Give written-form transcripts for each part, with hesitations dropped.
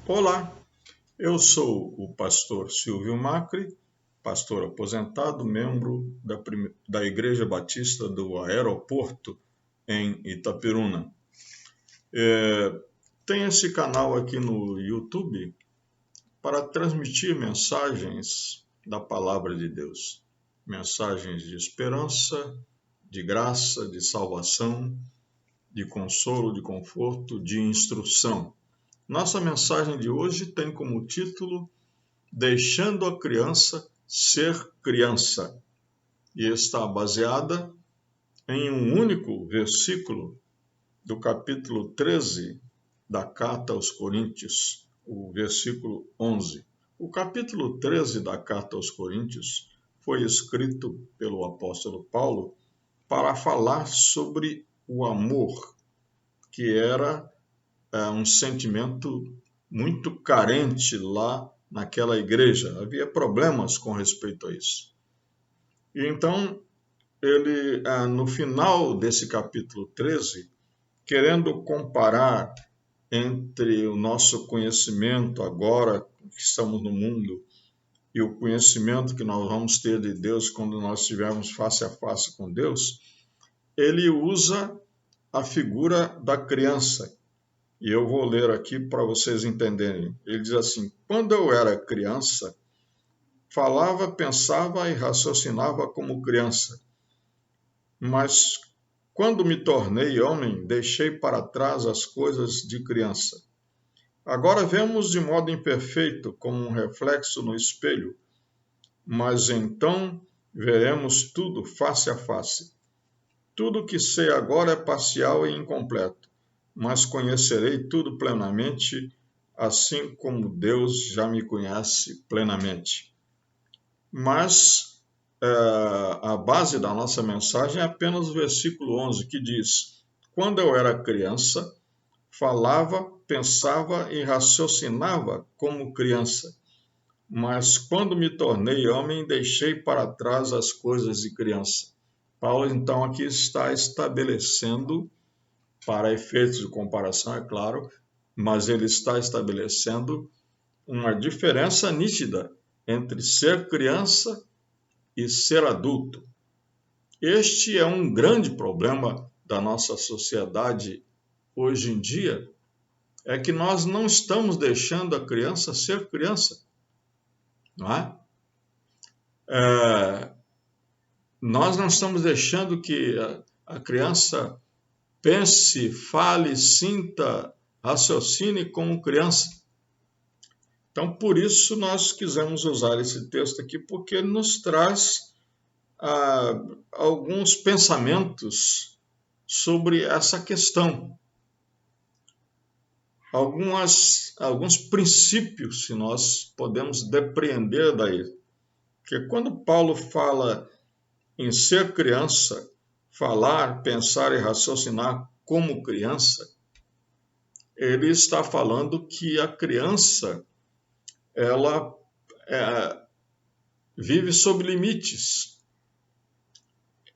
Olá, eu sou o pastor Silvio Macri, pastor aposentado, membro da Igreja Batista do Aeroporto, em Itaperuna. Tenho esse canal aqui no YouTube para transmitir mensagens da Palavra de Deus, mensagens de esperança, de graça, de salvação, de consolo, de conforto, de instrução. Nossa mensagem de hoje tem como título Deixando a Criança Ser Criança, e está baseada em um único versículo do capítulo 13 da Carta aos Coríntios, o versículo 11. O capítulo 13 da Carta aos Coríntios foi escrito pelo apóstolo Paulo para falar sobre o amor, que era um sentimento muito carente lá naquela igreja. Havia problemas com respeito a isso. E então, ele, no final desse capítulo 13, querendo comparar entre o nosso conhecimento agora que estamos no mundo e o conhecimento que nós vamos ter de Deus quando nós estivermos face a face com Deus, ele usa a figura da criança. E eu vou ler aqui para vocês entenderem. Ele diz assim: quando eu era criança, falava, pensava e raciocinava como criança. Mas quando me tornei homem, deixei para trás as coisas de criança. Agora vemos de modo imperfeito, como um reflexo no espelho, mas então veremos tudo face a face. Tudo que sei agora é parcial e incompleto, mas conhecerei tudo plenamente, assim como Deus já me conhece plenamente. Mas a base da nossa mensagem é apenas o versículo 11, que diz: quando eu era criança, falava, pensava e raciocinava como criança, mas quando me tornei homem, deixei para trás as coisas de criança. Paulo, então, aqui está estabelecendo, para efeitos de comparação, é claro, mas ele está estabelecendo uma diferença nítida entre ser criança e ser adulto. Este é um grande problema da nossa sociedade hoje em dia, é que nós não estamos deixando a criança ser criança, não é? Nós não estamos deixando que a criança pense, fale, sinta, raciocine como criança. Então, por isso, nós quisemos usar esse texto aqui, porque ele nos traz alguns pensamentos sobre essa questão. Alguns princípios que nós podemos depreender daí. Porque quando Paulo fala em ser criança, falar, pensar e raciocinar como criança, ele está falando que a criança ela vive sob limites.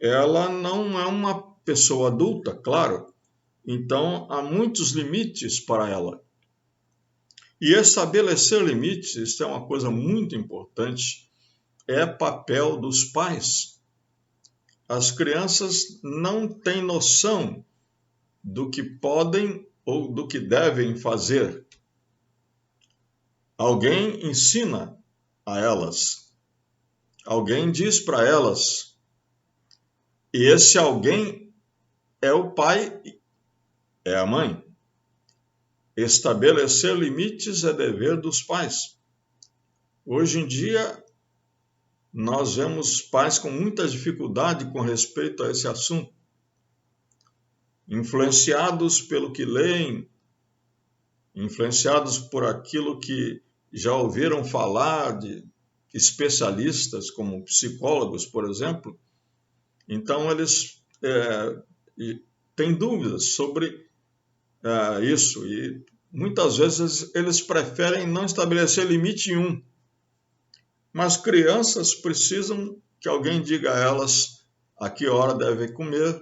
Ela não é uma pessoa adulta, claro. Então, há muitos limites para ela. E estabelecer limites, isso é uma coisa muito importante, é papel dos pais. As crianças não têm noção do que podem ou do que devem fazer. Alguém ensina a elas. Alguém diz para elas. E esse alguém é o pai, é a mãe. Estabelecer limites é dever dos pais. Hoje em dia, nós vemos pais com muita dificuldade com respeito a esse assunto, influenciados pelo que leem, influenciados por aquilo que já ouviram falar de especialistas, como psicólogos, por exemplo. Então, eles têm dúvidas sobre isso e muitas vezes eles preferem não estabelecer limite nenhum. Mas crianças precisam que alguém diga a elas a que hora devem comer,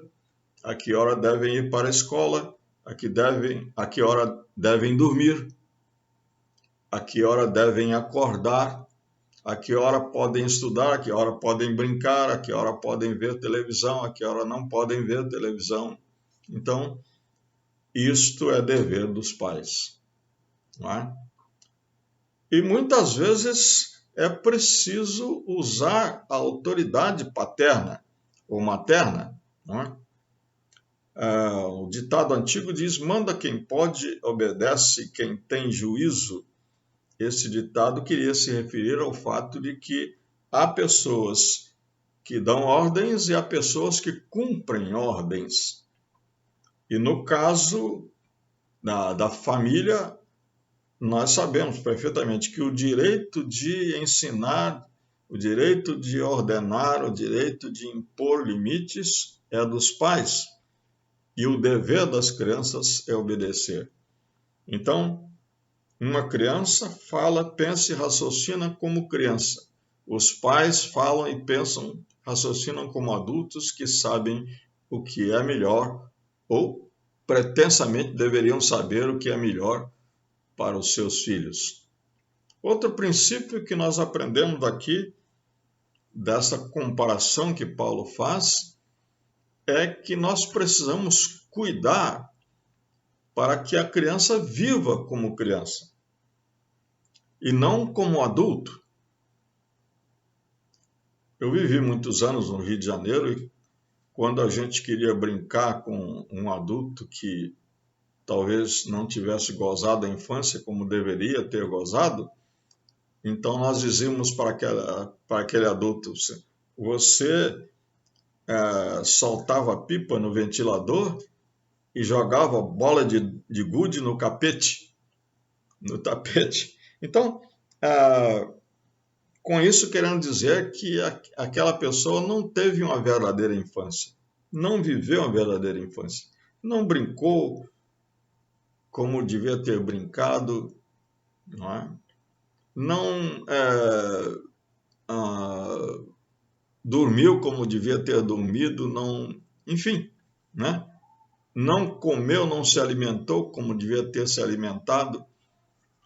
a que hora devem ir para a escola, a que hora devem dormir. a que hora devem acordar, a que hora podem estudar, a que hora podem brincar, a que hora podem ver televisão, a que hora não podem ver televisão. Então, isto é dever dos pais, não é? E muitas vezes é preciso usar a autoridade paterna ou materna, não é? O ditado antigo diz: manda quem pode, obedece quem tem juízo. Esse ditado queria se referir ao fato de que há pessoas que dão ordens e há pessoas que cumprem ordens. E no caso da família, nós sabemos perfeitamente que o direito de ensinar, o direito de ordenar, o direito de impor limites é dos pais. E o dever das crianças é obedecer. Então, uma criança fala, pensa e raciocina como criança. Os pais falam e pensam, raciocinam como adultos que sabem o que é melhor ou pretensamente deveriam saber o que é melhor para os seus filhos. Outro princípio que nós aprendemos daqui, dessa comparação que Paulo faz, é que nós precisamos cuidar para que a criança viva como criança e não como adulto. Eu vivi muitos anos no Rio de Janeiro e quando a gente queria brincar com um adulto que talvez não tivesse gozado a infância como deveria ter gozado, então nós dizíamos para aquele adulto: você soltava pipa no ventilador e jogava bola de gude no tapete. Então, com isso querendo dizer que aquela pessoa não teve uma verdadeira infância, não viveu uma verdadeira infância, não brincou como devia ter brincado, não é? Não dormiu como devia ter dormido, não, enfim, né? Não comeu, não se alimentou como devia ter se alimentado.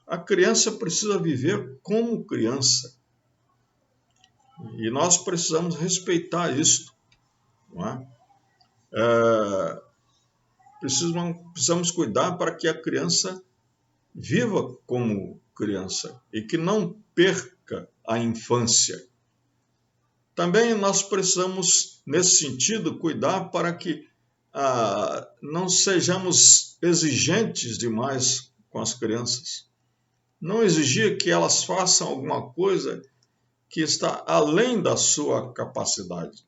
A criança precisa viver como criança. E nós precisamos respeitar isso, não é? Precisamos cuidar para que a criança viva como criança e que não perca a infância. Também nós precisamos, nesse sentido, cuidar para que não sejamos exigentes demais com as crianças. Não exigir que elas façam alguma coisa que está além da sua capacidade.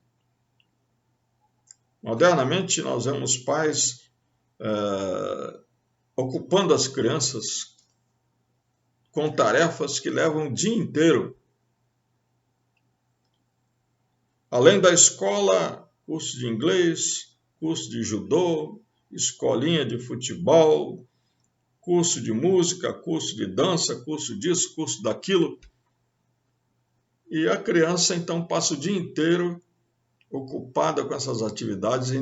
Modernamente, nós vemos pais ocupando as crianças com tarefas que levam o dia inteiro. Além da escola, curso de inglês, curso de judô, escolinha de futebol, curso de música, curso de dança, curso disso, curso daquilo. E a criança, então, passa o dia inteiro ocupada com essas atividades e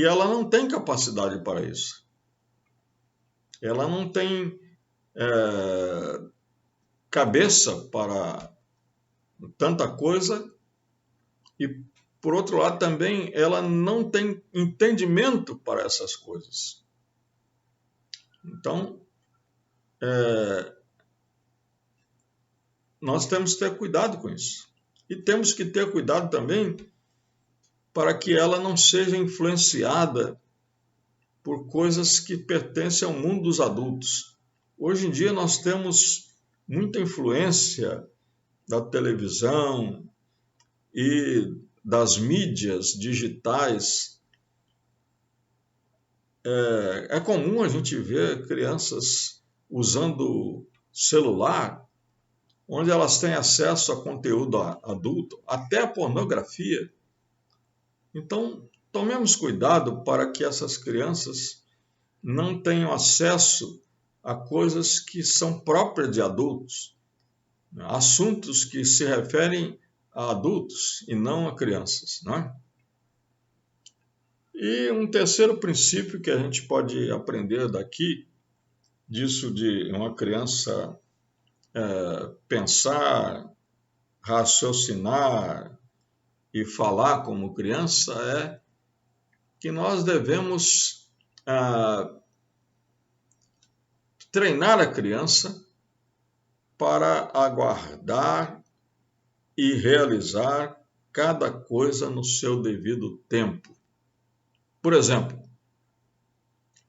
ela não tem capacidade para isso. Ela não tem cabeça para tanta coisa e, por outro lado, também ela não tem entendimento para essas coisas. Então, nós temos que ter cuidado com isso. E temos que ter cuidado também para que ela não seja influenciada por coisas que pertencem ao mundo dos adultos. Hoje em dia nós temos muita influência da televisão e das mídias digitais. É comum a gente ver crianças usando celular, onde elas têm acesso a conteúdo adulto, até a pornografia. Então, tomemos cuidado para que essas crianças não tenham acesso a coisas que são próprias de adultos, assuntos que se referem a adultos e não a crianças, não é? E um terceiro princípio que a gente pode aprender daqui, disso de uma criança pensar, raciocinar e falar como criança é que nós devemos treinar a criança para aguardar e realizar cada coisa no seu devido tempo. Por exemplo,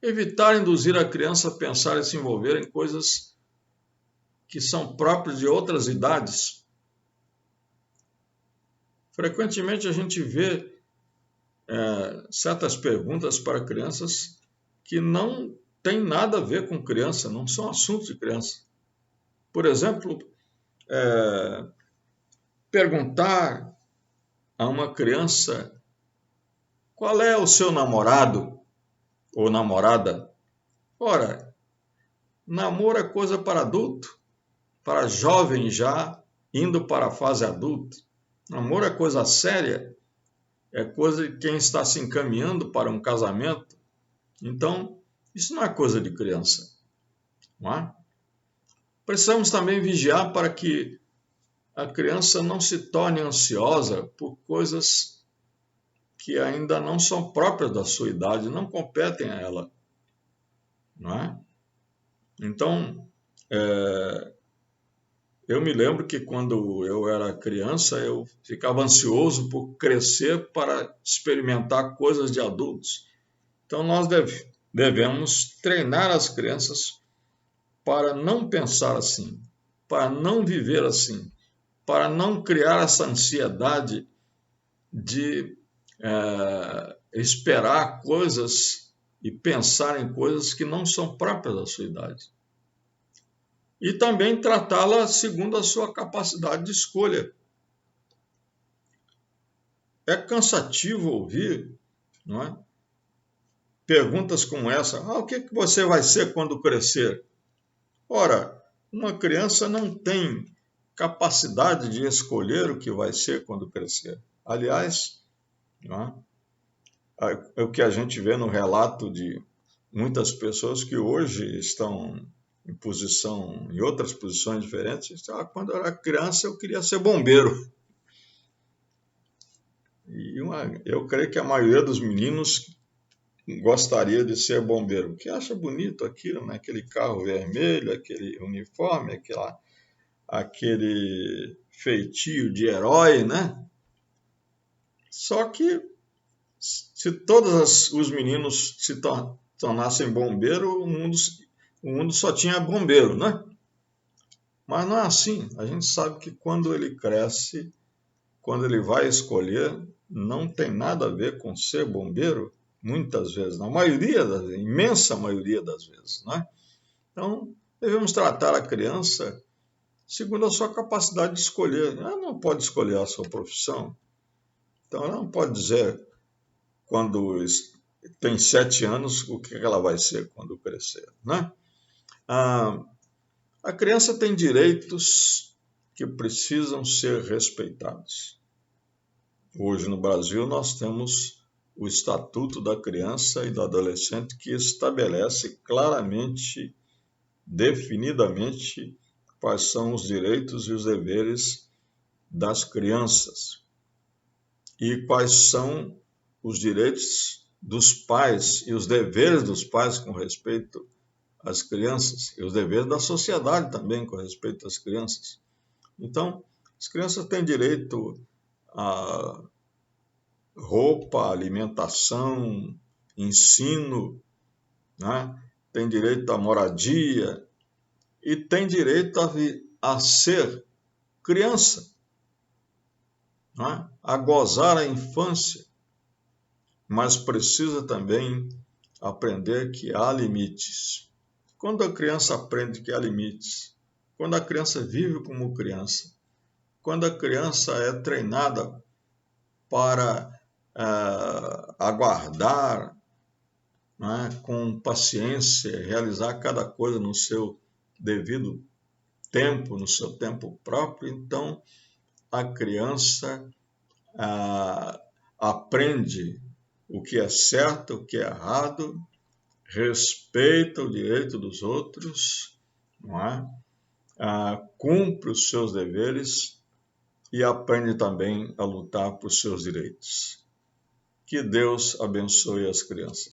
evitar induzir a criança a pensar e se envolver em coisas que são próprias de outras idades. Frequentemente a gente vê certas perguntas para crianças que não têm nada a ver com criança, não são assuntos de criança. Por exemplo, perguntar a uma criança qual é o seu namorado ou namorada. Ora, namoro é coisa para adulto, para jovem já indo para a fase adulta. Namoro é coisa séria, é coisa de quem está se encaminhando para um casamento. Então, isso não é coisa de criança, não é? Precisamos também vigiar para que a criança não se torne ansiosa por coisas que ainda não são próprias da sua idade, não competem a ela, não é? Então, eu me lembro que quando eu era criança, eu ficava ansioso por crescer para experimentar coisas de adultos. Então, nós devemos treinar as crianças para não pensar assim, para não viver assim, para não criar essa ansiedade de esperar coisas e pensar em coisas que não são próprias da sua idade. E também tratá-la segundo a sua capacidade de escolha. É cansativo ouvir, não é? Perguntas como essa: o que você vai ser quando crescer? Ora, uma criança não tem capacidade de escolher o que vai ser quando crescer. Aliás, não é o que a gente vê no relato de muitas pessoas que hoje estão em outras posições diferentes. Quando eu era criança eu queria ser bombeiro. E eu creio que a maioria dos meninos gostaria de ser bombeiro, que acha bonito aquilo, né? Aquele carro vermelho, aquele uniforme, aquele feitio de herói, né? Só que se todos os meninos se tornassem bombeiro, o mundo só tinha bombeiro, né? Mas não é assim. A gente sabe que quando ele cresce, quando ele vai escolher, não tem nada a ver com ser bombeiro, muitas vezes, na maioria das vezes, imensa maioria das vezes, né? Então, devemos tratar a criança segundo a sua capacidade de escolher. Ela não pode escolher a sua profissão. Então, ela não pode dizer, quando tem 7 anos, o que ela vai ser quando crescer, né? A criança tem direitos que precisam ser respeitados. Hoje no Brasil nós temos o Estatuto da Criança e do Adolescente que estabelece claramente, definidamente, quais são os direitos e os deveres das crianças e quais são os direitos dos pais e os deveres dos pais com respeito às crianças e os deveres da sociedade também com respeito às crianças. Então, as crianças têm direito a roupa, alimentação, ensino, né? Tem direito à moradia e tem direito a ser criança, né? A gozar a infância, mas precisa também aprender que há limites. Quando a criança aprende que há limites, quando a criança vive como criança, quando a criança é treinada para aguardar, né, com paciência, realizar cada coisa no seu devido tempo, no seu tempo próprio, então a criança aprende o que é certo, o que é errado, respeita o direito dos outros, não é? Cumpre os seus deveres e aprende também a lutar por seus direitos. Que Deus abençoe as crianças.